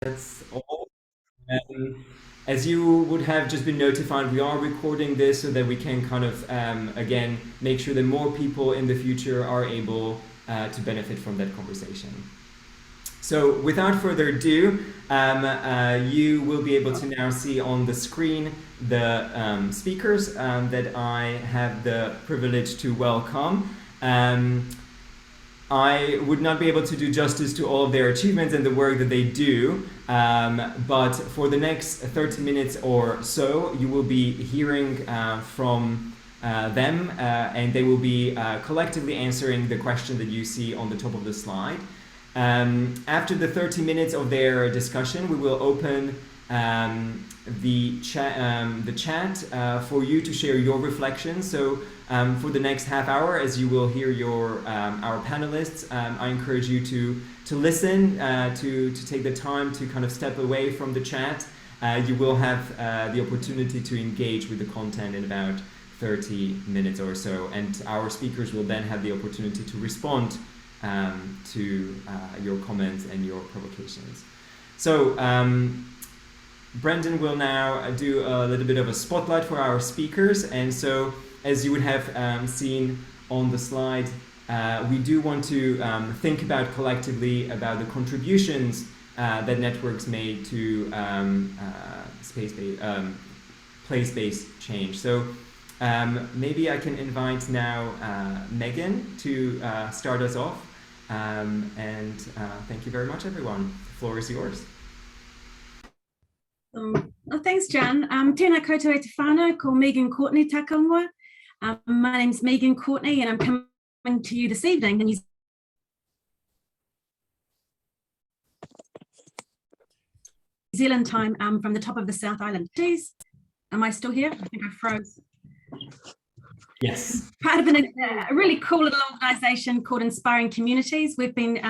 That's all. As you would have just been notified, we are recording this so that we can kind of, again, make sure that more people in the future are able to benefit from that conversation. So without further ado, you will be able to now see on the screen the speakers that I have the privilege to welcome. I would not be able to do justice to all of their achievements and the work that they do, but for the next 30 minutes or so, you will be hearing from them, and they will be collectively answering the question that you see on the top of the slide. After the 30 minutes of their discussion, we will open the chat for you to share your reflections. So for the next half hour, as you will hear our panelists, I encourage you to listen, to take the time to kind of step away from the chat. You will have the opportunity to engage with the content in about 30 minutes or so, and our speakers will then have the opportunity to respond to your comments and your provocations. So Brendan will now do a little bit of a spotlight for our speakers, and so as you would have seen on the slide, we do want to think about collectively about the contributions that networks made to place-based change. So maybe I can invite now Megan to start us off. Thank you very much, everyone. The floor is yours. Thanks, John. Tēnā koutou e te whānau, ko Megan Courtney tākaungoa. My name's Megan Courtney, and I'm coming to you this evening in New Zealand time from the top of the South Island. Please, am I still here? I think I froze. Yes. Part of a really cool little organisation called Inspiring Communities. We've been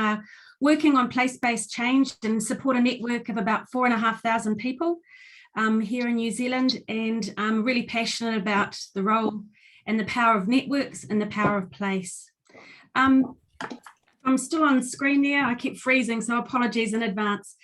working on place-based change and support a network of about 4,500 people here in New Zealand, and I'm really passionate about the role and the power of networks and the power of place. I'm still on screen there. I keep freezing, so apologies in advance.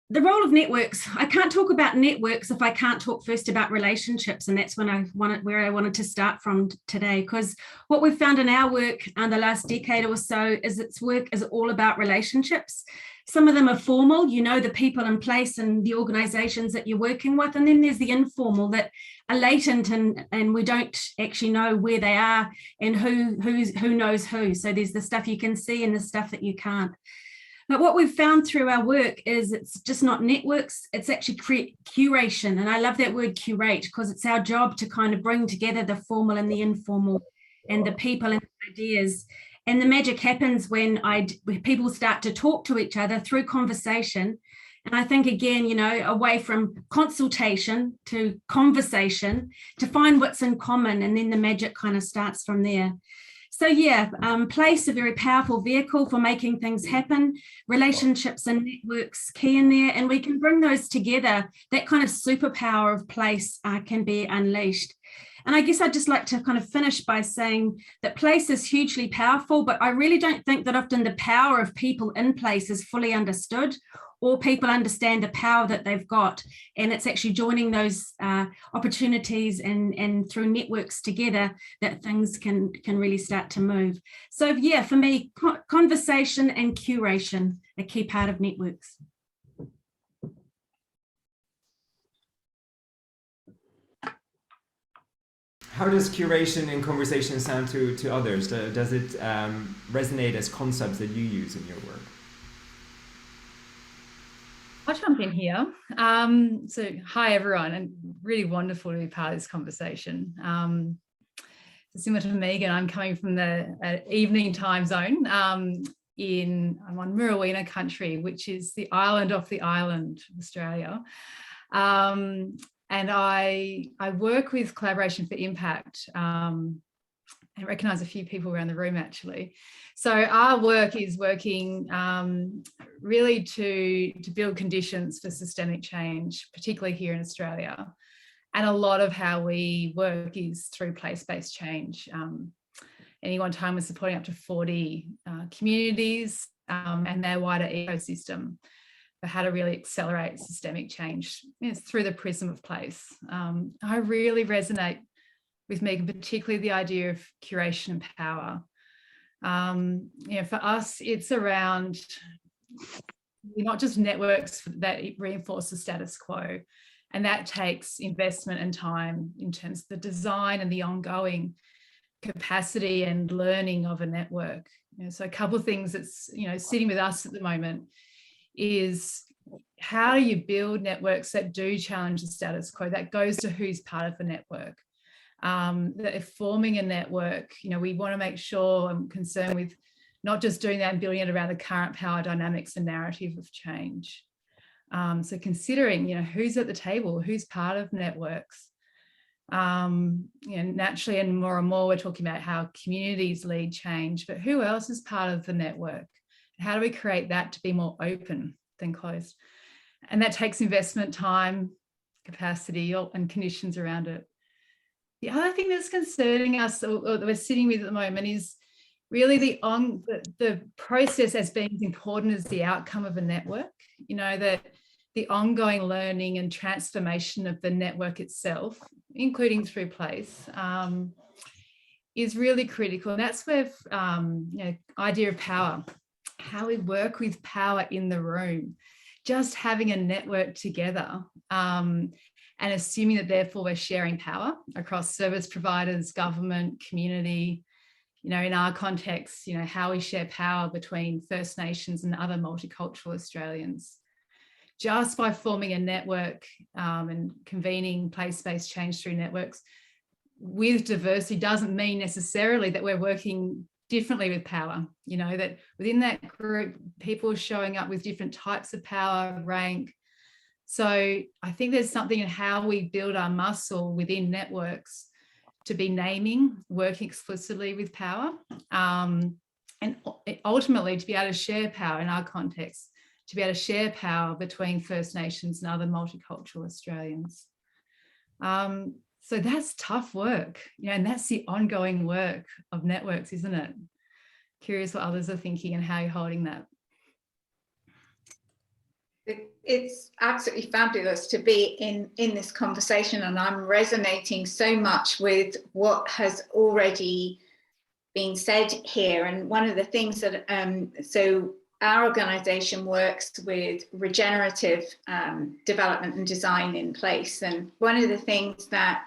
The role of networks, I can't talk about networks if I can't talk first about relationships, and that's where I wanted to start from today, because what we've found in our work in the last decade or so is its work is all about relationships. Some of them are formal, you know, the people in place and the organizations that you're working with, and then there's the informal that are latent and we don't actually know where they are and who knows who. So there's the stuff you can see and the stuff that you can't. But what we've found through our work is it's just not networks, it's actually curation. And I love that word curate, because it's our job to kind of bring together the formal and the informal and the people and the ideas. And the magic happens when people start to talk to each other through conversation. And I think, again, you know, away from consultation to conversation to find what's in common, and then the magic kind of starts from there. So yeah, place, a very powerful vehicle for making things happen, relationships and networks key in there, and we can bring those together. That kind of superpower of place can be unleashed. And I guess I'd just like to kind of finish by saying that place is hugely powerful, but I really don't think that often the power of people in place is fully understood, or people understand the power that they've got. And it's actually joining those opportunities and through networks together that things can really start to move. So yeah, for me, conversation and curation, a key part of networks. How does curation and conversation sound to others? Does it resonate as concepts that you use in your work? I'll jump in here. So hi, everyone, and really wonderful to be part of this conversation. Similar to Megan, I'm coming from the evening time zone. I'm on Murawina country, which is the island off the island of Australia. And I work with Collaboration for Impact. I recognise a few people around the room, actually. So our work is working really to build conditions for systemic change, particularly here in Australia. And a lot of how we work is through place-based change. Any one time we're supporting up to 40 communities and their wider ecosystem for how to really accelerate systemic change through the prism of place. I really resonate with Megan, particularly the idea of curation and power. For us, it's around not just networks that reinforce the status quo, and that takes investment and time in terms of the design and the ongoing capacity and learning of a network. So a couple of things that's sitting with us at the moment is how do you build networks that do challenge the status quo, that goes to who's part of the network. That if forming a network, we want to make sure I'm concerned with not just doing that and building it around the current power dynamics and narrative of change. So considering, who's at the table, who's part of networks. Naturally and more we're talking about how communities lead change, but who else is part of the network? How do we create that to be more open than closed? And that takes investment, time, capacity, and conditions around it. The other thing that's concerning us, or that we're sitting with at the moment, is really the process as being as important as the outcome of a network. That the ongoing learning and transformation of the network itself, including through place, is really critical. And that's where idea of power, how we work with power in the room, just having a network together, and assuming that therefore we're sharing power across service providers, government, community. In our context, how we share power between First Nations and other multicultural Australians. Just by forming a network and convening place-based change through networks with diversity doesn't mean necessarily that we're working differently with power. That within that group, people are showing up with different types of power, rank. So I think there's something in how we build our muscle within networks to be naming, working explicitly with power, and ultimately to be able to share power in our context, to be able to share power between First Nations and other multicultural Australians. So that's tough work, and that's the ongoing work of networks, isn't it? Curious what others are thinking and how you're holding that. It's absolutely fabulous to be in this conversation, and I'm resonating so much with what has already been said here. And one of the things that, so our organisation works with regenerative development and design in place. And one of the things that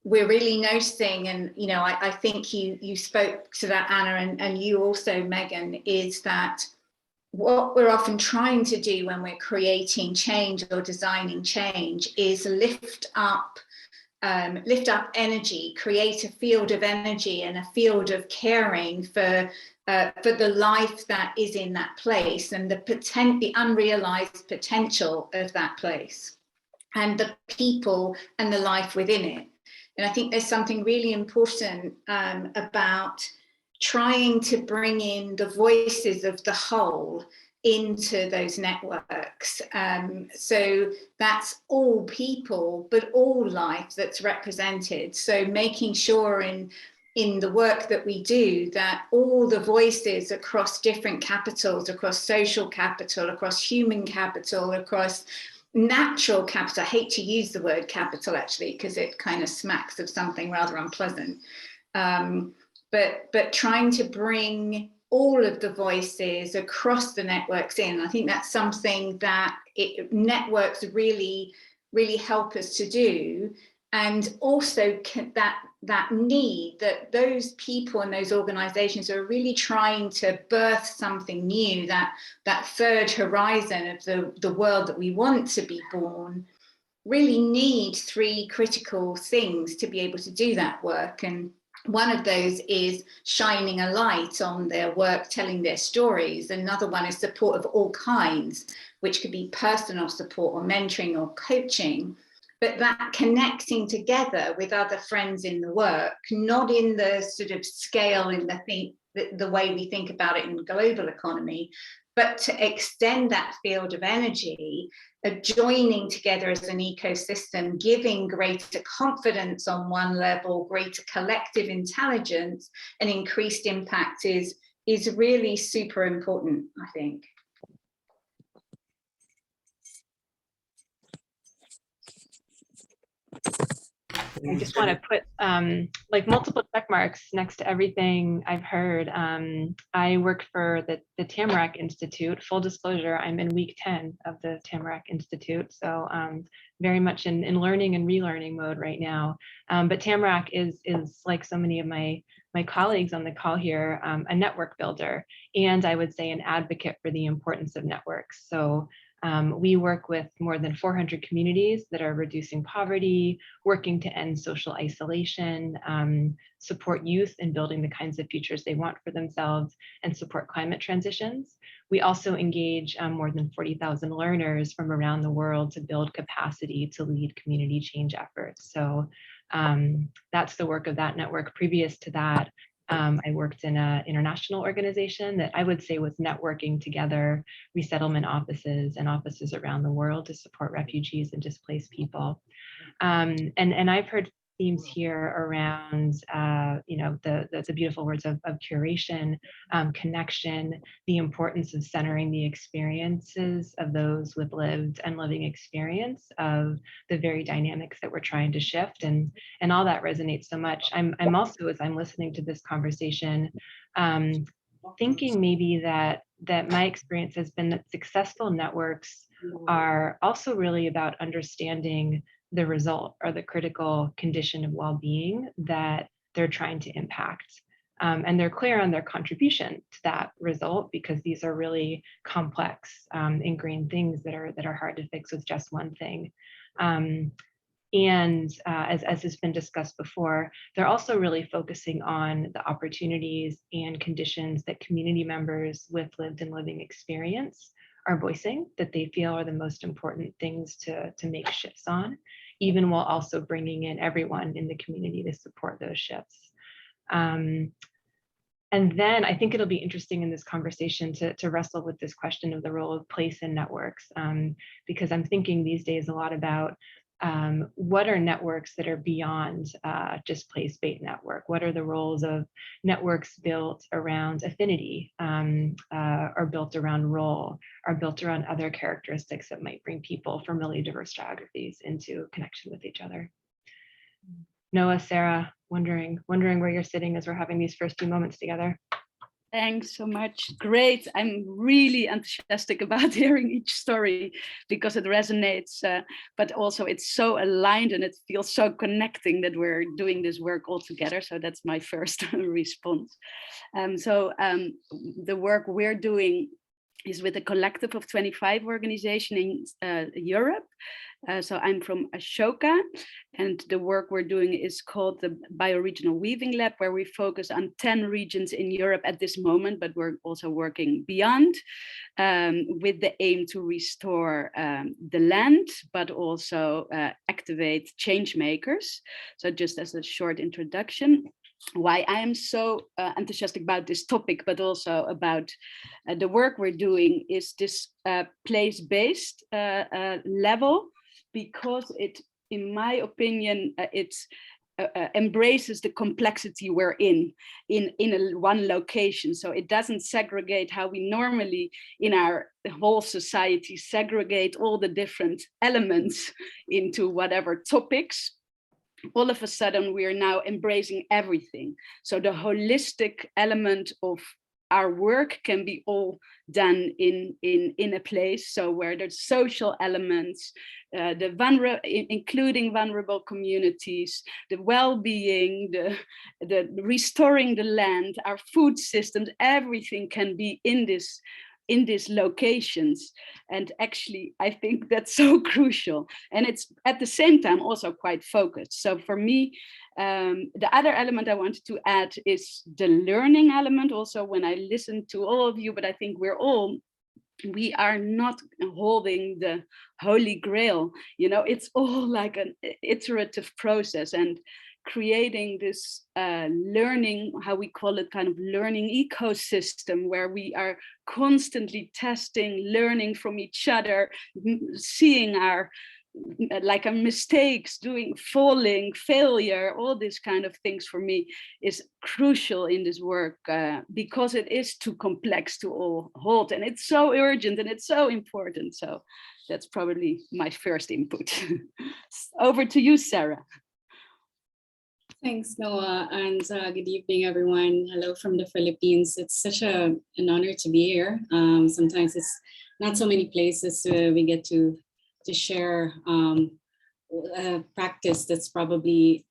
we're really noticing, and I think you spoke to that, Anna, and you also, Megan, is that what we're often trying to do when we're creating change or designing change is lift up energy, create a field of energy and a field of caring for the life that is in that place, and the unrealized potential of that place, and the people and the life within it. And I think there's something really important about trying to bring in the voices of the whole into those networks. So that's all people, but all life that's represented. So making sure in the work that we do that all the voices across different capitals, across social capital, across human capital, across natural capital. I hate to use the word capital actually, because it kind of smacks of something rather unpleasant. But trying to bring all of the voices across the networks in. I think that's something that networks really, really help us to do. And also that need that those people and those organizations are really trying to birth something new, that third horizon of the world that we want to be born, really need three critical things to be able to do that work. And one of those is shining a light on their work, telling their stories. Another one is support of all kinds, which could be personal support or mentoring or coaching. But that connecting together with other friends in the work, not in the sort of scale in the way we think about it in the global economy, but to extend that field of energy, joining together as an ecosystem, giving greater confidence on one level, greater collective intelligence, and increased impact is is really super important, I think. I just want to put like multiple check marks next to everything I've heard. I work for the Tamarack Institute. Full disclosure, I'm in week 10 of the Tamarack Institute. So very much in learning and relearning mode right now. But Tamarack is like so many of my colleagues on the call here, a network builder, and I would say an advocate for the importance of networks. So we work with more than 400 communities that are reducing poverty, working to end social isolation, support youth in building the kinds of futures they want for themselves, and support climate transitions. We also engage more than 40,000 learners from around the world to build capacity to lead community change efforts. So that's the work of that network. Previous to that, I worked in an international organization that I would say was networking together resettlement offices and offices around the world to support refugees and displaced people. And I've heard themes here around, the beautiful words of curation, connection, the importance of centering the experiences of those with lived and living experience of the very dynamics that we're trying to shift, and all that resonates so much. I'm also, as I'm listening to this conversation, thinking maybe that my experience has been that successful networks are also really about understanding the result or the critical condition of well-being that they're trying to impact. And they're clear on their contribution to that result, because these are really complex, ingrained things that are hard to fix with just one thing. And as has been discussed before, they're also really focusing on the opportunities and conditions that community members with lived and living experience are voicing, that they feel are the most important things to make shifts on, even while also bringing in everyone in the community to support those shifts. And then I think it'll be interesting in this conversation to wrestle with this question of the role of place in networks, because I'm thinking these days a lot about what are networks that are beyond just place-based network? What are the roles of networks built around affinity, or built around role, or built around other characteristics that might bring people from really diverse geographies into connection with each other? Noah, Sarah, wondering where you're sitting as we're having these first few moments together. Thanks so much. Great. I'm really enthusiastic about hearing each story because it resonates, but also it's so aligned and it feels so connecting that we're doing this work all together. So that's my first response. The work we're doing is with a collective of 25 organizations in Europe. So I'm from Ashoka, and the work we're doing is called the Bioregional Weaving Lab, where we focus on 10 regions in Europe at this moment, but we're also working beyond with the aim to restore the land, but also activate change makers. So just as a short introduction, why I am so enthusiastic about this topic, but also about the work we're doing is this place-based level, because it, in my opinion, it's embraces the complexity we're in one location. So it doesn't segregate how we normally in our whole society segregate all the different elements into whatever topics. All of a sudden, we are now embracing everything. So the holistic element of our work can be all done in a place. So where there's social elements, including vulnerable communities, the well-being, the restoring the land, our food systems, everything can be in these locations. And actually, I think that's so crucial. And it's at the same time also quite focused. So for me, the other element I wanted to add is the learning element. Also, when I listen to all of you, but I think we are not holding the holy grail. You know, it's all like an iterative process, and creating this learning, how we call it, kind of learning ecosystem, where we are constantly testing, learning from each other, seeing our like mistakes, falling, failure, all these kind of things for me is crucial in this work because it is too complex to all hold, and it's so urgent and it's so important. So that's probably my first input. Over to you, Sarah. Thanks, Noah, and good evening, everyone. Hello from the Philippines. It's such an honor to be here. Sometimes it's not so many places we get to share a practice that's probably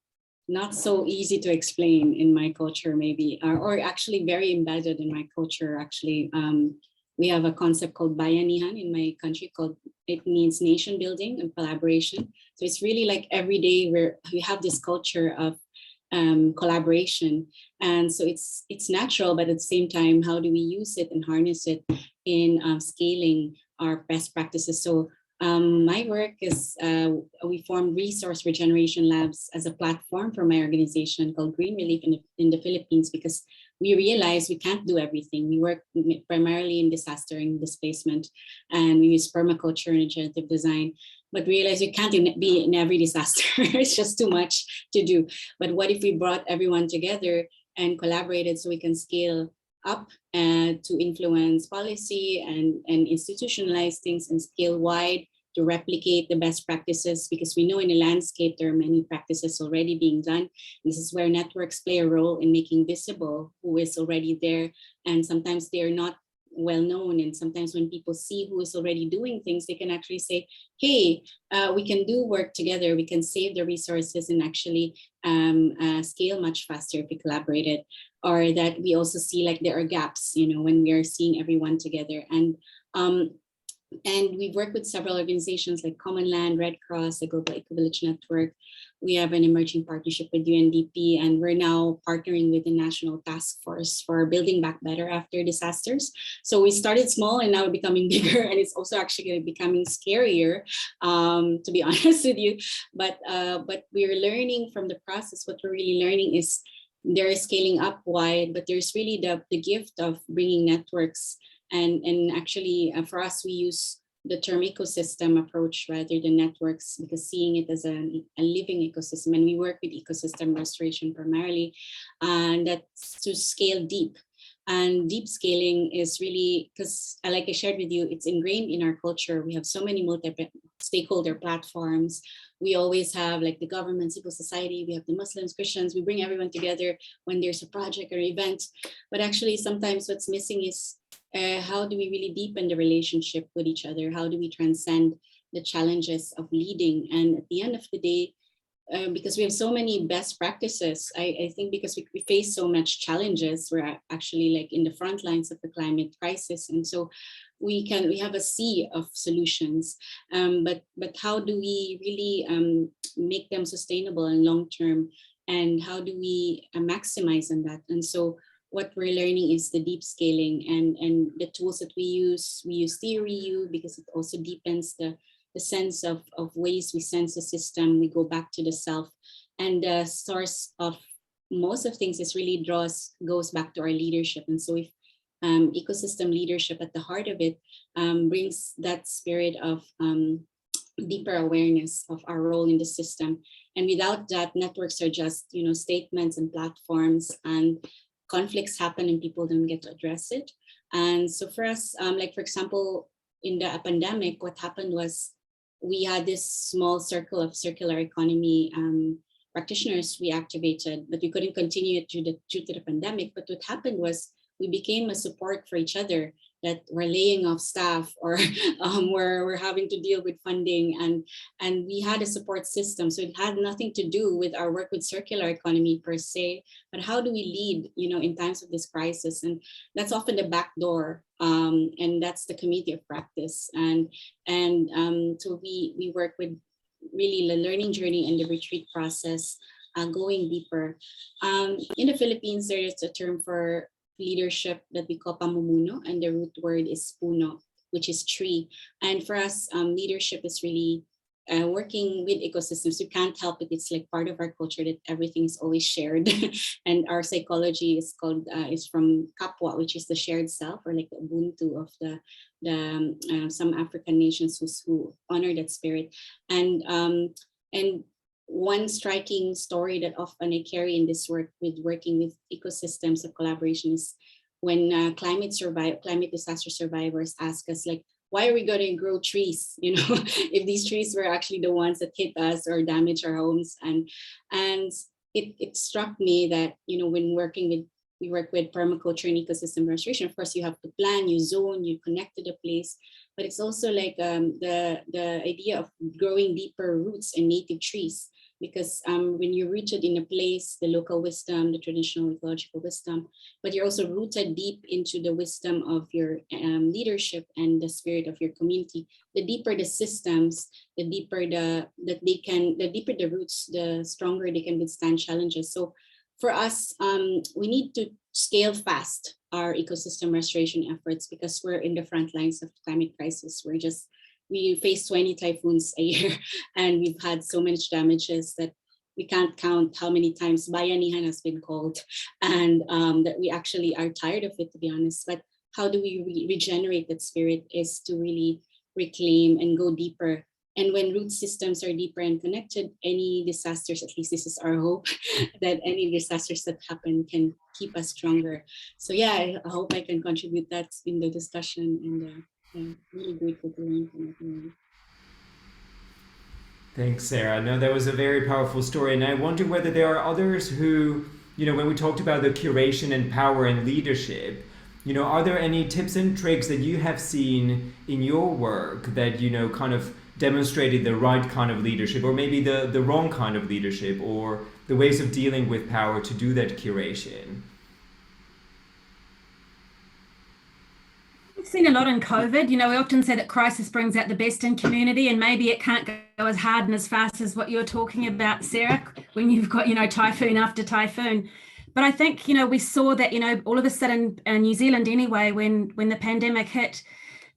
not so easy to explain in my culture, maybe, or actually very embedded in my culture. Actually, we have a concept called bayanihan in my country. It means nation building and collaboration. So it's really like every day we have this culture of collaboration, and so it's natural, but at the same time, how do we use it and harness it in scaling our best practices? So my work is we formed resource regeneration labs as a platform for my organization called Green Relief in the Philippines, because we realize we can't do everything. We work primarily in disaster and displacement, and we use permaculture and regenerative design, but realize we can't be in every disaster. It's just too much to do. But what if we brought everyone together and collaborated so we can scale up to influence policy and institutionalize things and scale wide to replicate the best practices, because we know in the landscape there are many practices already being done. This is where networks play a role in making visible who is already there, and sometimes they're not well known, and sometimes when people see who is already doing things, they can actually say, hey, we can do work together, we can save the resources and actually scale much faster if we collaborated. Or that we also see like there are gaps, when we are seeing everyone together. And we've worked with several organizations like Common Land, Red Cross, the Global Eco-Village Network. We have an emerging partnership with UNDP, and we're now partnering with the National Task Force for Building Back Better after disasters. So we started small and now we're becoming bigger, and it's also actually becoming scarier, to be honest with you. But we're learning from the process. What we're really learning is they're scaling up wide, but there's really the gift of bringing networks. And actually, for us, we use the term ecosystem approach rather than networks, because seeing it as a living ecosystem, and we work with ecosystem restoration primarily, and that's to scale deep. And deep scaling is really, because like I shared with you, it's ingrained in our culture. We have so many multi-stakeholder platforms. We always have like the government, civil society, we have the Muslims, Christians, we bring everyone together when there's a project or event. But actually sometimes what's missing is how do we really deepen the relationship with each other? How do we transcend the challenges of leading? And at the end of the day, because we have so many best practices, I think because we face so much challenges, we're actually like in the front lines of the climate crisis. And so we have a sea of solutions, but how do we really make them sustainable and long-term? And how do we maximize on that? And so what we're learning is the deep scaling and the tools that we use theory U, because it also deepens the sense of ways we sense the system. We go back to the self, and the source of most of things is really goes back to our leadership. And so if ecosystem leadership at the heart of it brings that spirit of deeper awareness of our role in the system. And without that, networks are just statements and platforms, and conflicts happen and people don't get to address it. And so for us, like for example, in the pandemic, what happened was we had this small circle of circular economy practitioners we activated, but we couldn't continue it due to the pandemic. But what happened was we became a support for each other, that we're laying off staff or we're having to deal with funding, and we had a support system. So it had nothing to do with our work with circular economy per se, but how do we lead, in times of this crisis? And that's often the back door, and that's the community of practice. And so we work with really the learning journey and the retreat process, going deeper. In the Philippines, there is a term for leadership that we call pamumuno, and the root word is puno, which is tree. And for us, leadership is really working with ecosystems. You can't help it. It's like part of our culture that everything is always shared. And our psychology is called is from kapwa, which is the shared self, or like the ubuntu of some African nations who honor that spirit. And one striking story that often I carry in this work with working with ecosystems of collaboration is when climate disaster survivors ask us, like, why are we going to grow trees? You know, if these trees were actually the ones that hit us or damage our homes. And it struck me that, you know, when we work with permaculture and ecosystem restoration, of course, you have to plan, you zone, you connect to the place, but it's also like the idea of growing deeper roots and native trees. Because when you're rooted in a place, the local wisdom, the traditional ecological wisdom, but you're also rooted deep into the wisdom of your leadership and the spirit of your community, the deeper the systems, the deeper the roots, the stronger they can withstand challenges. So for us, we need to scale fast our ecosystem restoration efforts because we're in the front lines of the climate crisis. We face 20 typhoons a year, and we've had so much damages that we can't count how many times bayanihan has been called, and that we actually are tired of it, to be honest. But how do we regenerate that spirit is to really reclaim and go deeper. And when root systems are deeper and connected, any disasters, at least this is our hope, that any disasters that happen can keep us stronger. So yeah, I hope I can contribute that in the discussion, and I'm really grateful to learn from everyone. Thanks, Sarah. No, that was a very powerful story. And I wonder whether there are others who, you know, when we talked about the curation and power and leadership, you know, are there any tips and tricks that you have seen in your work that, you know, kind of demonstrated the right kind of leadership, or maybe the wrong kind of leadership, or the ways of dealing with power to do that curation? We've seen a lot in COVID. You know, we often say that crisis brings out the best in community, and maybe it can't go as hard and as fast as what you're talking about, Sarah, when you've got, you know, typhoon after typhoon. But I think, you know, we saw that, you know, all of a sudden in New Zealand anyway, when the pandemic hit,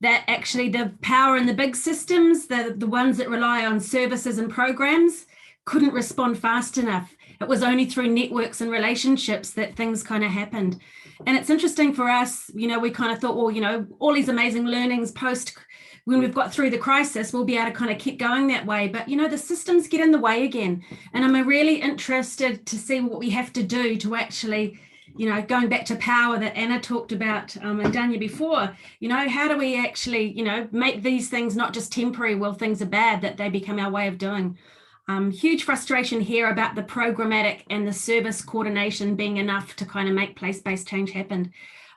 that actually the power in the big systems, the ones that rely on services and programs, couldn't respond fast enough. It was only through networks and relationships that things kind of happened. And it's interesting for us, you know, we kind of thought, well, you know, all these amazing learnings post when we've got through the crisis, we'll be able to kind of keep going that way. But, you know, the systems get in the way again. And I'm really interested to see what we have to do to actually, you know, going back to power that Anna talked about and Danya before, you know, how do we actually, you know, make these things not just temporary while things are bad, that they become our way of doing. Huge frustration here about the programmatic and the service coordination being enough to kind of make place-based change happen.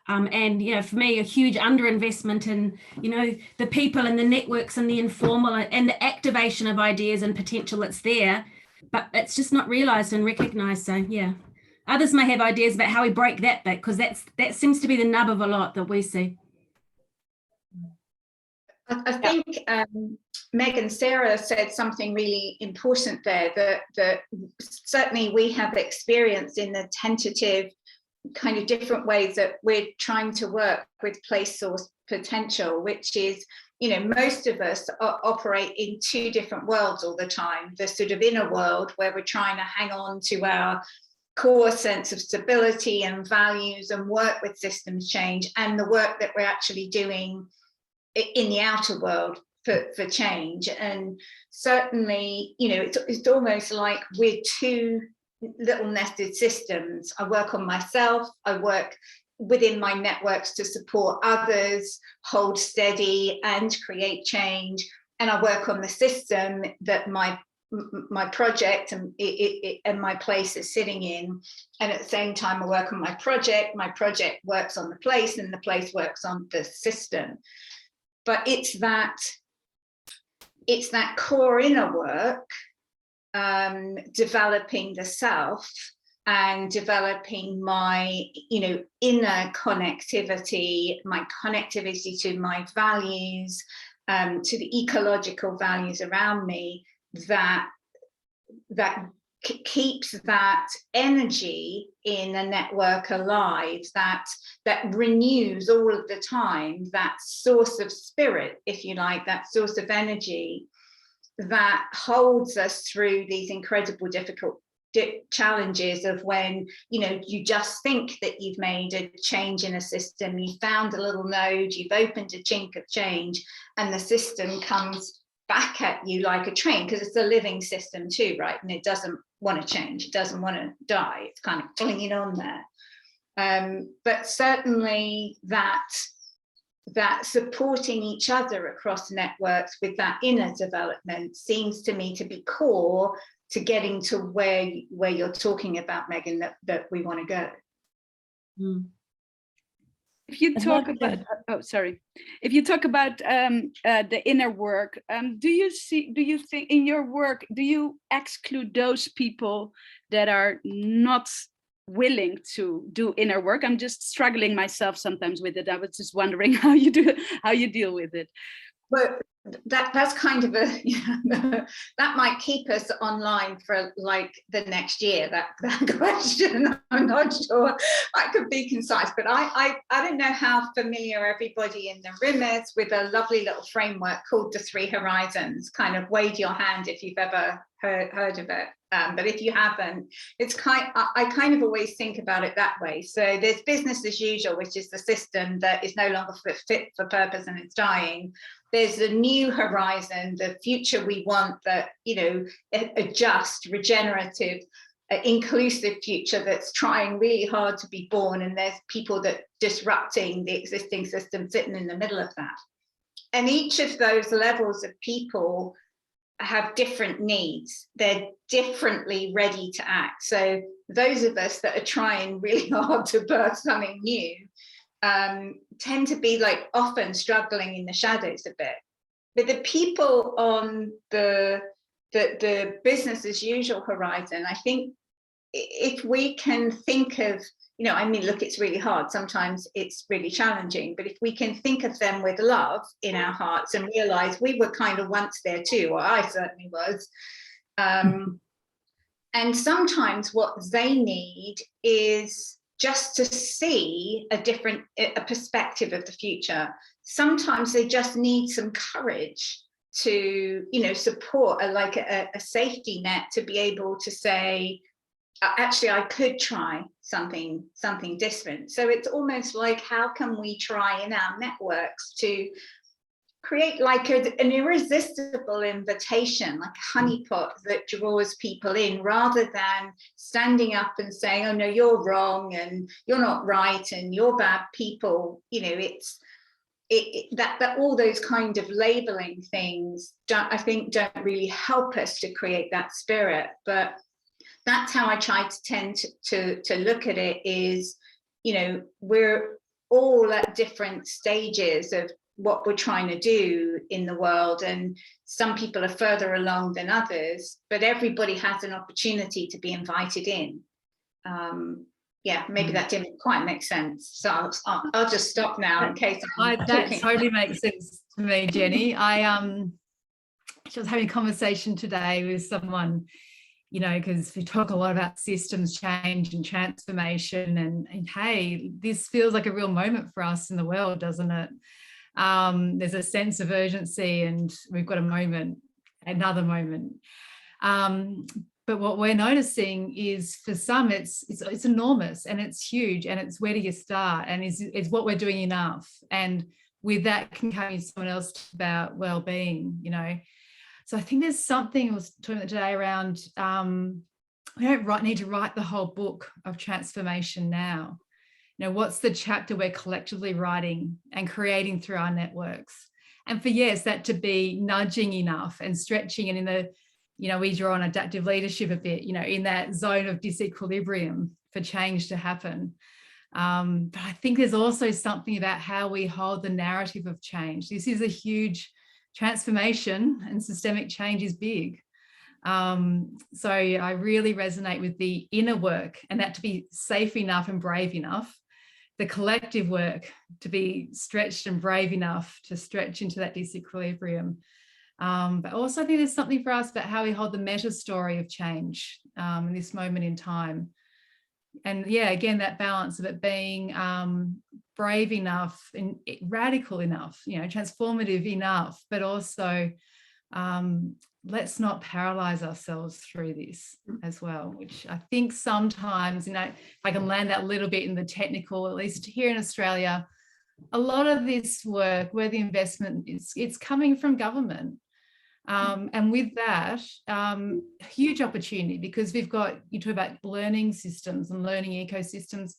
And, you know, for me, a huge underinvestment in, you know, the people and the networks and the informal and the activation of ideas and potential that's there, but it's just not realized and recognized. So, yeah. Others may have ideas about how we break that bit, because that seems to be the nub of a lot that we see. I think Meg and Sarah said something really important there, that certainly we have experienced in the tentative kind of different ways that we're trying to work with place source potential, which is, you know, most of us operate in two different worlds all the time. The sort of inner world where we're trying to hang on to our core sense of stability and values and work with systems change, and the work that we're actually doing in the outer world for change. And certainly, you know, it's almost like we're two little nested systems. I work on myself, I work within my networks to support others, hold steady and create change, and I work on the system that my project and my place is sitting in. And at the same time, I work on my project works on the place, and the place works on the system. But it's that core inner work, developing the self and developing my, you know, inner connectivity, my connectivity to my values, to the ecological values around me, that keeps that energy in a network alive, that renews all of the time, that source of spirit, if you like, that source of energy that holds us through these incredible difficult challenges of when, you know, you just think that you've made a change in a system, you found a little node, you've opened a chink of change, and the system comes back at you like a train, because it's a living system too, right? And it doesn't want to change, it doesn't want to die, it's kind of clinging on there. But certainly that supporting each other across networks with that inner development seems to me to be core to getting to where you're talking about, Megan, that we want to go. If you talk about, if you talk about the inner work, do you think in your work, do you exclude those people that are not willing to do inner work? I'm just struggling myself sometimes with it. I was just wondering how you deal with it. Well, that's kind of a, you know, that might keep us online for like the next year, that question. I'm not sure I could be concise, but I don't know how familiar everybody in the room is with a lovely little framework called the 3 Horizons. Kind of wave your hand if you've ever heard of it. But if you haven't, I kind of always think about it that way. So there's business as usual, which is the system that is no longer fit for purpose and it's dying. There's a new horizon, the future we want, that, you know, a just, regenerative, inclusive future that's trying really hard to be born. And there's people that disrupting the existing system sitting in the middle of that. And each of those levels of people have different needs. They're differently ready to act. So those of us that are trying really hard to birth something new tend to be like often struggling in the shadows a bit. But the people on the business as usual horizon, I think if we can think of, you know, I mean, look, it's really hard. Sometimes it's really challenging, but if we can think of them with love in our hearts and realize we were kind of once there too, or I certainly was. And sometimes what they need is just to see a perspective of the future. Sometimes they just need some courage to, you know, support a safety net to be able to say, actually, I could try something different. So it's almost like, how can we try in our networks to create like an irresistible invitation, like a honeypot that draws people in, rather than standing up and saying, oh no, you're wrong and you're not right and you're bad people. You know, it's that all those kind of labeling things don't really help us to create that spirit. But that's how I try to tend to look at it, is, you know, we're all at different stages of what we're trying to do in the world, and some people are further along than others, but everybody has an opportunity to be invited in. Yeah, maybe that didn't quite make sense, so I'll just stop now in case that totally makes sense to me, Jenny. I was having a conversation today with someone, you know, because we talk a lot about systems change and transformation, and hey, this feels like a real moment for us in the world, doesn't it? There's a sense of urgency, and we've got another moment. But what we're noticing is, for some, it's enormous and it's huge, and it's where do you start, and is what we're doing enough? And with that can come in someone else about well-being, you know. So I think there's something I was talking about today around, we don't need to write the whole book of transformation now. You know, what's the chapter we're collectively writing and creating through our networks? And for, yes, that to be nudging enough and stretching, and in the, you know, we draw on adaptive leadership a bit, you know, in that zone of disequilibrium for change to happen. But I think there's also something about how we hold the narrative of change. This is a huge transformation, and systemic change is big. So I really resonate with the inner work, and that to be safe enough and brave enough, the collective work to be stretched and brave enough to stretch into that disequilibrium. But also I think there's something for us about how we hold the meta story of change in this moment in time. And yeah, again, that balance of it being brave enough and radical enough, you know, transformative enough, but also let's not paralyze ourselves through this as well, which I think sometimes, you know, if I can land that little bit in the technical, at least here in Australia, a lot of this work where the investment is, it's coming from government. And with that, huge opportunity, because we've got, you talk about learning systems and learning ecosystems,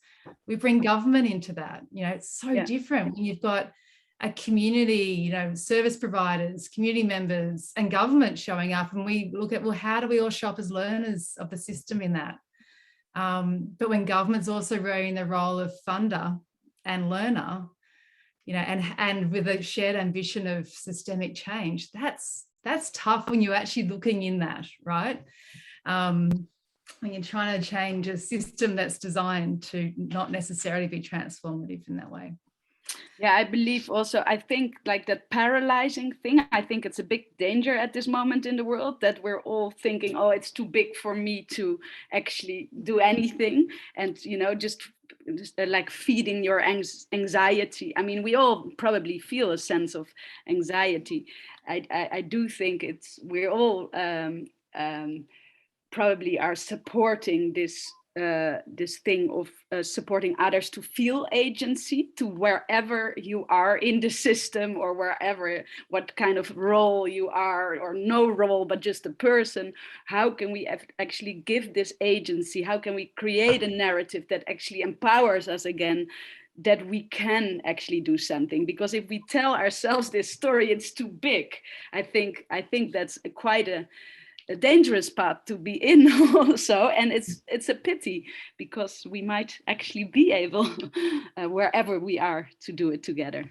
we bring government into that. You know, it's so different when you've got a community, you know, service providers, community members and government showing up, and we look at, well, how do we all show up as learners of the system in that? But when government's also wearing the role of funder and learner, you know, and with a shared ambition of systemic change, that's tough when you're actually looking in that, right? When you're trying to change a system that's designed to not necessarily be transformative in that way. Yeah, I believe also, I think like that paralyzing thing, I think it's a big danger at this moment in the world, that we're all thinking, oh, it's too big for me to actually do anything. And, you know, just like feeding your anxiety. I mean, we all probably feel a sense of anxiety. I do think we're all probably are supporting this thing of supporting others to feel agency, to wherever you are in the system, or wherever, what kind of role you are, or no role, but just a person. How can we actually give this agency? How can we create a narrative that actually empowers us again, that we can actually do something? Because if we tell ourselves this story, it's too big. I think that's quite a dangerous path to be in also, and it's a pity, because we might actually be able wherever we are to do it together.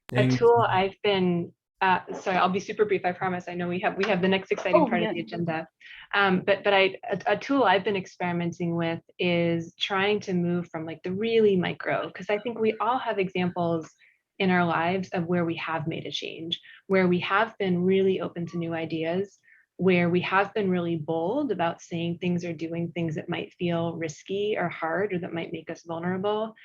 Thanks. A tool I've been sorry, I'll be super brief, I promise. I know we have the next exciting part of the agenda, but a tool I've been experimenting with is trying to move from like the really micro, because I think we all have examples in our lives of where we have made a change, where we have been really open to new ideas, where we have been really bold about saying things or doing things that might feel risky or hard, or that might make us vulnerable,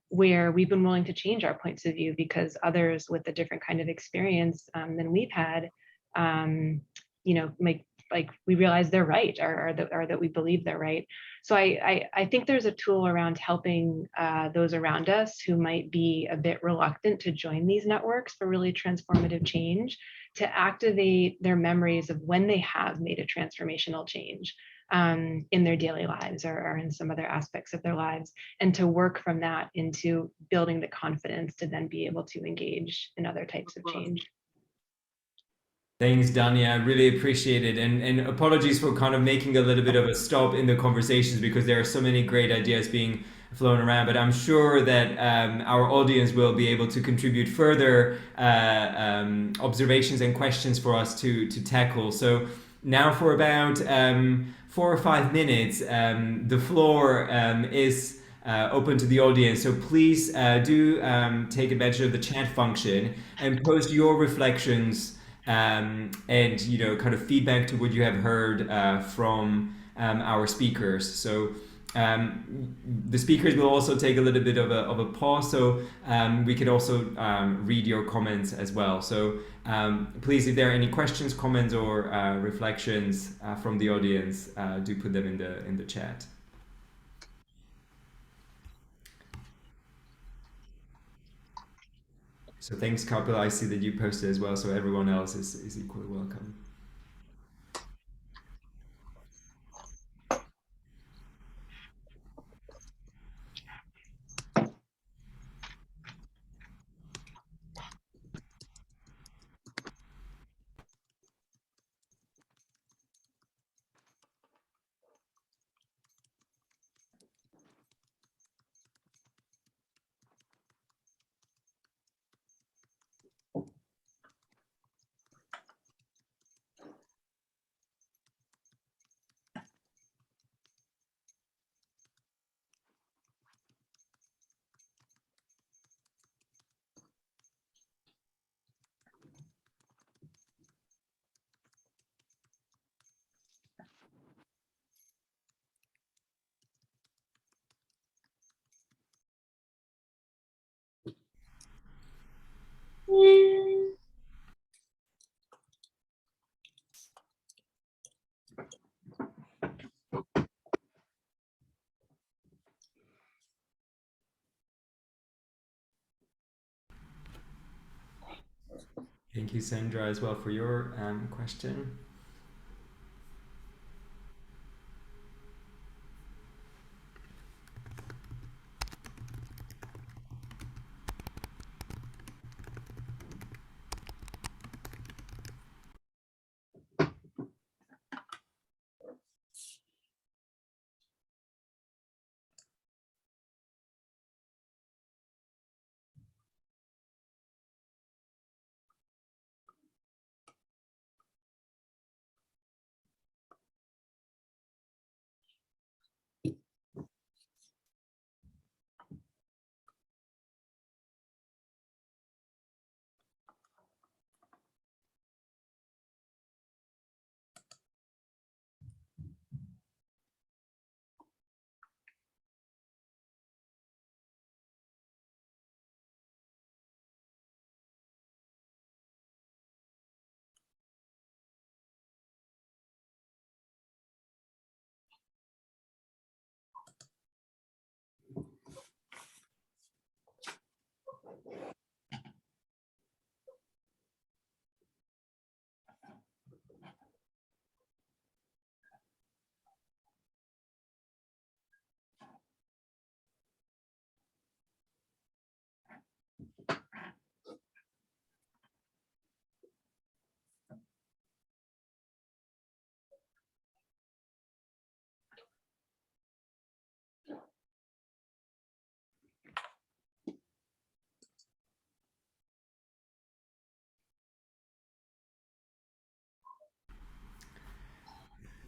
where we've been willing to change our points of view because others with a different kind of experience than we've had, you know, like we realize they're right, or that we believe they're right. So I think there's a tool around helping those around us who might be a bit reluctant to join these networks for really transformative change, to activate their memories of when they have made a transformational change in their daily lives, or in some other aspects of their lives, and to work from that into building the confidence to then be able to engage in other types of change. Thanks, Danya. I really appreciate it. And apologies for kind of making a little bit of a stop in the conversations, because there are so many great ideas being flown around, but I'm sure that our audience will be able to contribute further observations and questions for us to tackle. So now for about 4 or 5 minutes, the floor is open to the audience. So please do take advantage of the chat function and post your reflections and, you know, kind of feedback to what you have heard from our speakers. So the speakers will also take a little bit of a pause, so we could also read your comments as well. So please, if there are any questions, comments, or reflections from the audience, do put them in the chat. So thanks, Kapil. I see that you posted as well, so everyone else is equally welcome. Thank you, Sandra, as well for your question.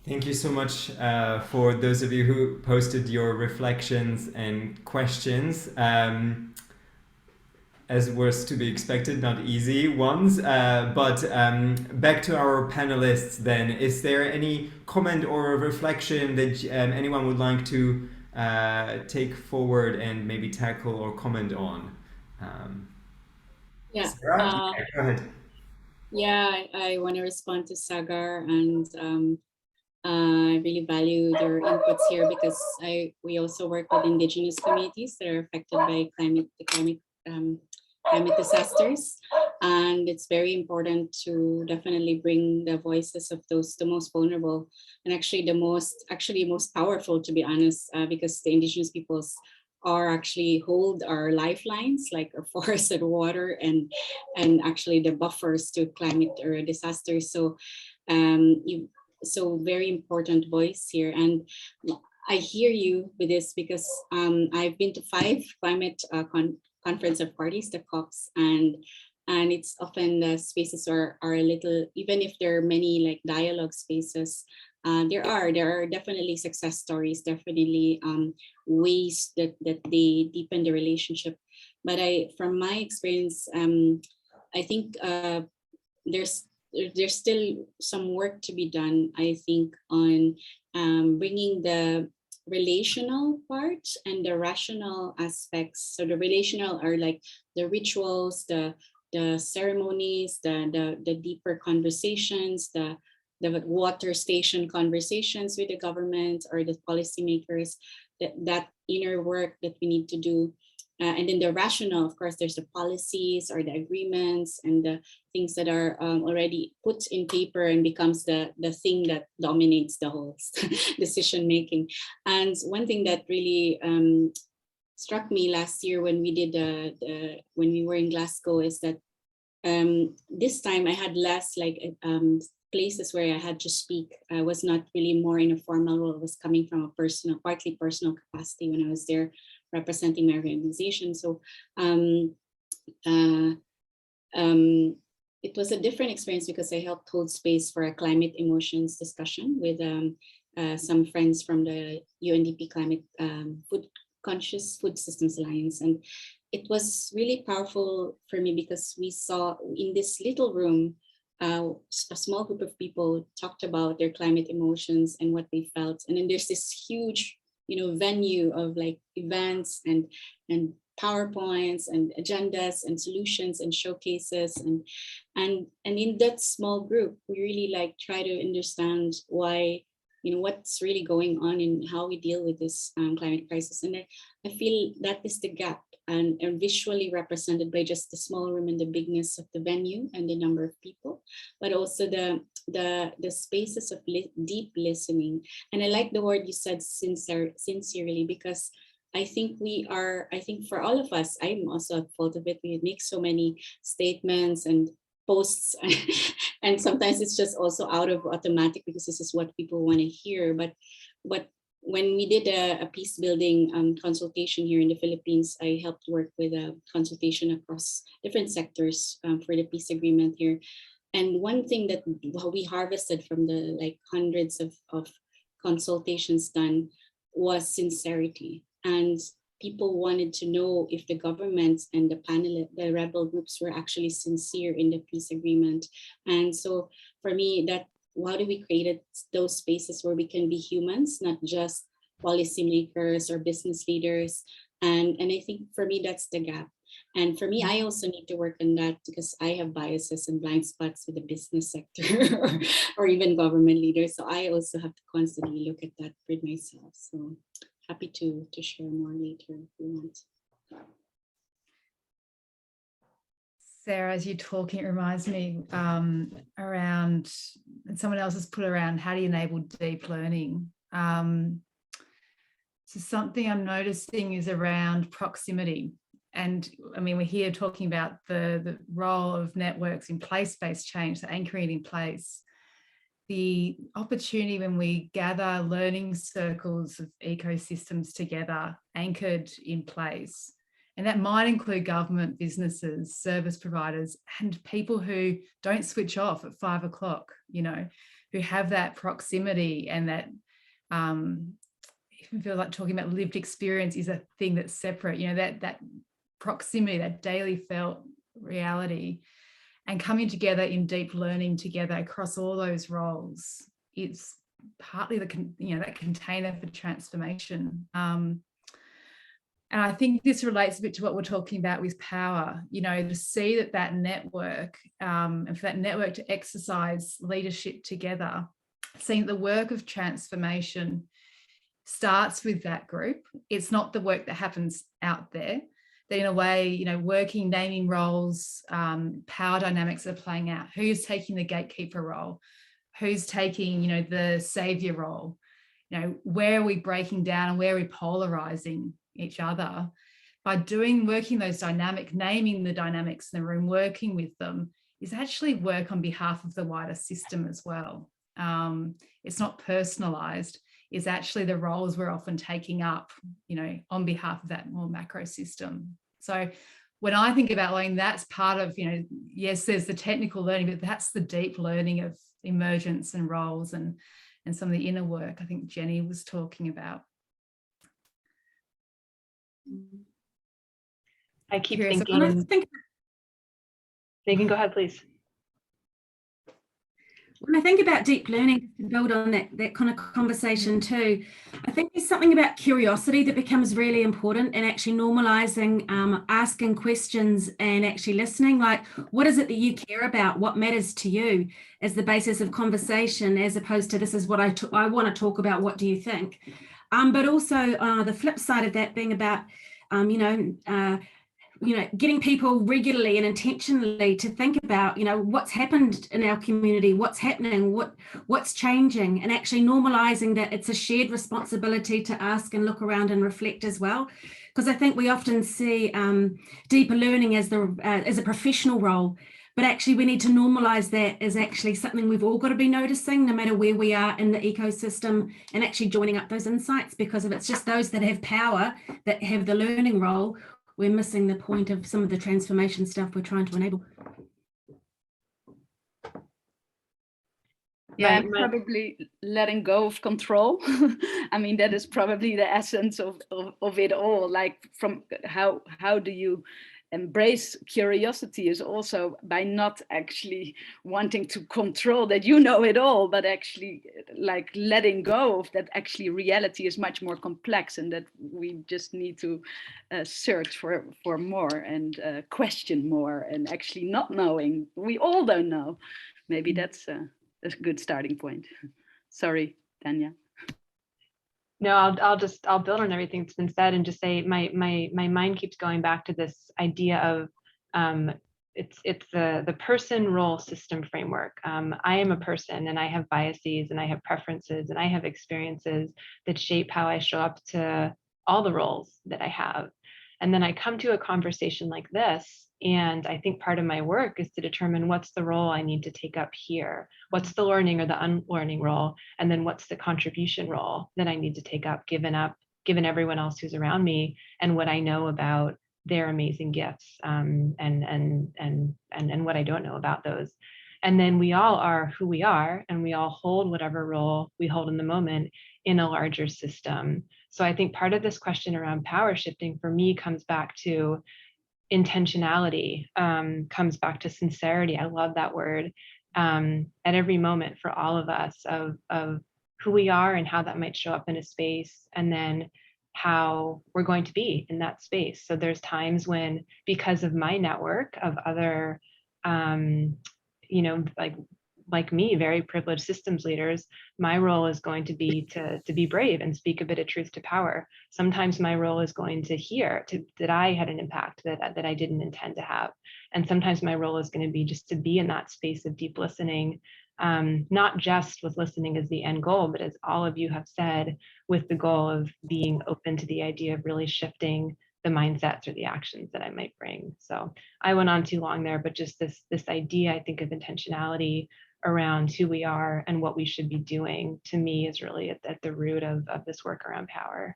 Thank you so much for those of you who posted your reflections and questions. As was to be expected, not easy ones. But back to our panelists then. Is there any comment or reflection that anyone would like to take forward and maybe tackle or comment on? Yeah. Sarah? Go ahead. Yeah, I want to respond to Sagar, and I really value your inputs here because we also work with indigenous communities that are affected by climate disasters, and it's very important to definitely bring the voices of the most vulnerable, and actually most powerful, to be honest, because the indigenous peoples hold our lifelines, like our forests and water, and actually the buffers to climate or disasters. So very important voice here. And I hear you with this because I've been to 5 climate conference of parties, the COPs, and it's often the spaces are a little, even if there are many like dialogue spaces, there are definitely success stories, definitely ways that they deepen the relationship. But from my experience, I think there's still some work to be done, I think, on bringing the relational part and the rational aspects. So the relational are like the rituals, the ceremonies, the deeper conversations, the water station conversations with the government or the policymakers, that inner work that we need to do. And then the rational, of course, there's the policies or the agreements and the things that are already put in paper and becomes the thing that dominates the whole decision making. And one thing that really struck me last year when we did when we were in Glasgow is that this time I had less like places where I had to speak. I was not really more in a formal role. I was coming from a partly personal capacity when I was there representing my organization. So it was a different experience because I helped hold space for a climate emotions discussion with some friends from the UNDP Climate Conscious Food Systems Alliance. And it was really powerful for me because we saw in this little room, a small group of people talked about their climate emotions and what they felt. And then there's this huge, venue of like events and PowerPoints and agendas and solutions and showcases. And in that small group, we really like try to understand why, what's really going on and how we deal with this climate crisis. And I feel that is the gap and visually represented by just the small room and the bigness of the venue and the number of people, but also the spaces of deep listening. And I like the word you said, sincerely, because I think for all of us, I'm also at fault of it. We make so many statements and posts and sometimes it's just also out of automatic because this is what people want to hear. But when we did a peace building consultation here in the Philippines, I helped work with a consultation across different sectors for the peace agreement here. And one thing that we harvested from the hundreds of consultations done was sincerity. And people wanted to know if the government and the rebel groups were actually sincere in the peace agreement. And so for me, how do we create those spaces where we can be humans, not just policymakers or business leaders? And I think for me, that's the gap. And for me, I also need to work on that because I have biases and blind spots with the business sector or even government leaders. So I also have to constantly look at that for myself. So happy to share more later if you want. Sarah, as you're talking, it reminds me around, and someone else has put around, how do you enable deep learning? So something I'm noticing is around proximity. And I mean, we're here talking about the role of networks in place-based change, so anchoring it in place. The opportunity when we gather learning circles of ecosystems together, anchored in place. And that might include government, businesses, service providers, and people who don't switch off at 5 o'clock, who have that proximity and that, I feel like talking about lived experience is a thing that's separate, that proximity, that daily felt reality, and coming together in deep learning together across all those roles. It's partly that container for transformation. And I think this relates a bit to what we're talking about with power, to see that network, and for that network to exercise leadership together, seeing the work of transformation starts with that group. It's not the work that happens out there. That in a way, working, naming roles, power dynamics are playing out. Who's taking the gatekeeper role? Who's taking, the savior role? Where are we breaking down and where are we polarizing each other? By working those naming the dynamics in the room, working with them, is actually work on behalf of the wider system as well. It's not personalized. Is actually the roles we're often taking up, on behalf of that more macro system. So when I think about learning, that's part of, yes, there's the technical learning, but that's the deep learning of emergence and roles and some of the inner work I think Jenny was talking about. I keep thinking. Megan, go ahead, please. When I think about deep learning, to build on that kind of conversation too, I think there's something about curiosity that becomes really important, and actually normalizing asking questions and actually listening. Like, what is it that you care about? What matters to you as the basis of conversation, as opposed to this is what I want to talk about. What do you think? But also the flip side of that being about, getting people regularly and intentionally to think about, what's happened in our community, what's happening, what's changing, and actually normalizing that it's a shared responsibility to ask and look around and reflect as well. Because I think we often see deeper learning as a professional role, but actually we need to normalize that as actually something we've all got to be noticing, no matter where we are in the ecosystem, and actually joining up those insights. Because if it's just those that have power, that have the learning role, we're missing the point of some of the transformation stuff we're trying to enable. Yeah, and probably letting go of control. I mean, that is probably the essence of it all. Like, from how do you embrace curiosity is also by not actually wanting to control that it all, but actually like letting go of that. Actually reality is much more complex, and that we just need to search for more and question more, and actually not knowing. We all don't know. Maybe that's a good starting point. Sorry, Danya. No, I'll build on everything that's been said and just say my mind keeps going back to this idea of it's the person role system framework. I am a person and I have biases and I have preferences and I have experiences that shape how I show up to all the roles that I have. And then I come to a conversation like this, and I think part of my work is to determine what's the role I need to take up here. What's the learning or the unlearning role? And then what's the contribution role that I need to take up, given everyone else who's around me and what I know about their amazing gifts, and what I don't know about those. And then we all are who we are, and we all hold whatever role we hold in the moment in a larger system. So I think part of this question around power shifting for me comes back to intentionality, comes back to sincerity. I love that word, at every moment for all of us of who we are and how that might show up in a space, and then how we're going to be in that space. So there's times when, because of my network of other, like me, very privileged systems leaders, my role is going to be to be brave and speak a bit of truth to power. Sometimes my role is going to hear that I had an impact that I didn't intend to have. And sometimes my role is going to be just to be in that space of deep listening, not just with listening as the end goal, but as all of you have said, with the goal of being open to the idea of really shifting the mindsets or the actions that I might bring. So I went on too long there, but just this idea, I think, of intentionality around who we are and what we should be doing, to me, is really at the root of this work around power.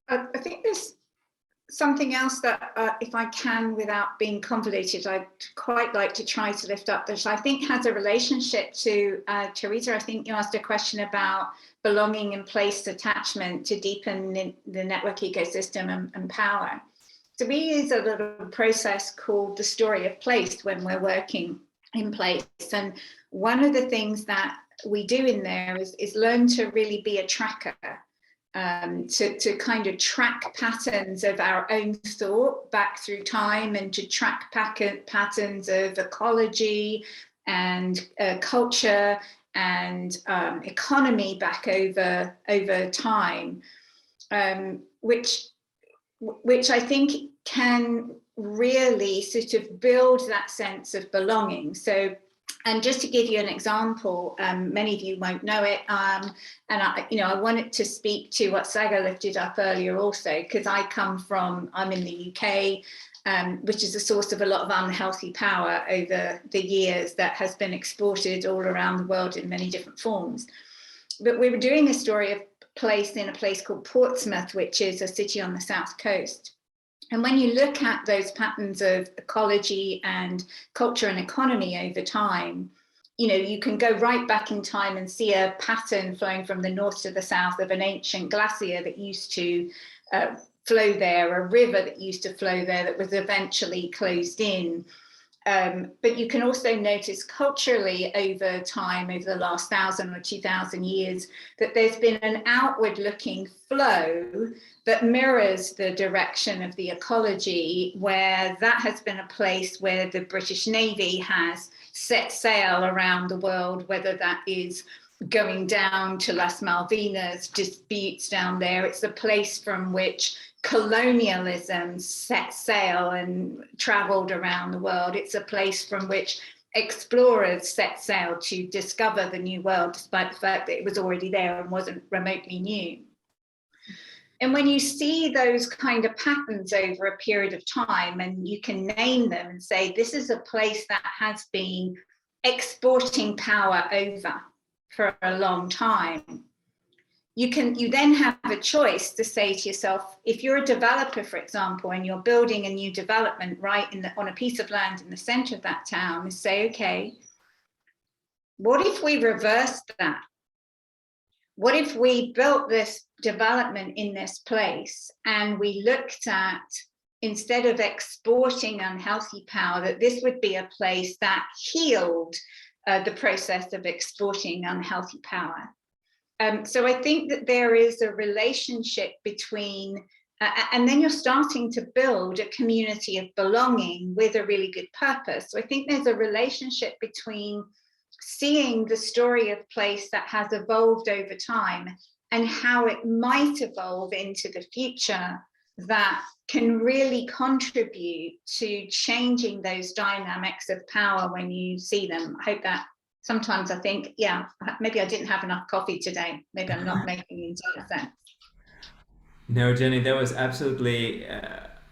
I think there's something else that, if I can, without being convoluted, I'd quite like to try to lift up, that I think has a relationship to Teresa. I think you asked a question about belonging and place attachment to deepen the network ecosystem and power. So we use a little process called the story of place when we're working in place. And one of the things that we do in there is learn to really be a tracker, to kind of track patterns of our own thought back through time, and to track patterns of ecology and culture and economy back over time, which I think can really sort of build that sense of belonging. So, and just to give you an example, many of you won't know it, and I wanted to speak to what Saga lifted up earlier also, because I'm in the UK, which is a source of a lot of unhealthy power over the years that has been exported all around the world in many different forms. But we were doing a story of place in a place called Portsmouth, which is a city on the south coast. And when you look at those patterns of ecology and culture and economy over time, you can go right back in time and see a pattern flowing from the north to the south of an ancient glacier that used to flow there, a river that used to flow there that was eventually closed in. But you can also notice culturally over time, over the last 1,000 or 2,000 years, that there's been an outward looking flow that mirrors the direction of the ecology, where that has been a place where the British Navy has set sail around the world, whether that is going down to Las Malvinas, disputes down there. It's a place from which colonialism set sail and traveled around the world. It's a place from which explorers set sail to discover the new world, despite the fact that it was already there and wasn't remotely new. And when you see those kind of patterns over a period of time, and you can name them and say, this is a place that has been exporting power over for a long time, you then have a choice to say to yourself, if you're a developer, for example, and you're building a new development right on a piece of land in the center of that town, and say, okay, what if we reversed that? What if we built this development in this place and we looked at, instead of exporting unhealthy power, that this would be a place that healed the process of exporting unhealthy power? So I think that there is a relationship between, and then you're starting to build a community of belonging with a really good purpose. So I think there's a relationship between seeing the story of place that has evolved over time and how it might evolve into the future, that can really contribute to changing those dynamics of power when you see them. I hope that sometimes I think, yeah, maybe I didn't have enough coffee today. Maybe I'm not making entire sense. No, Jenny, that was absolutely,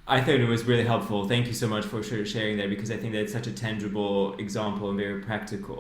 I thought it was really helpful. Thank you so much for sharing that, because I think that's such a tangible example and very practical.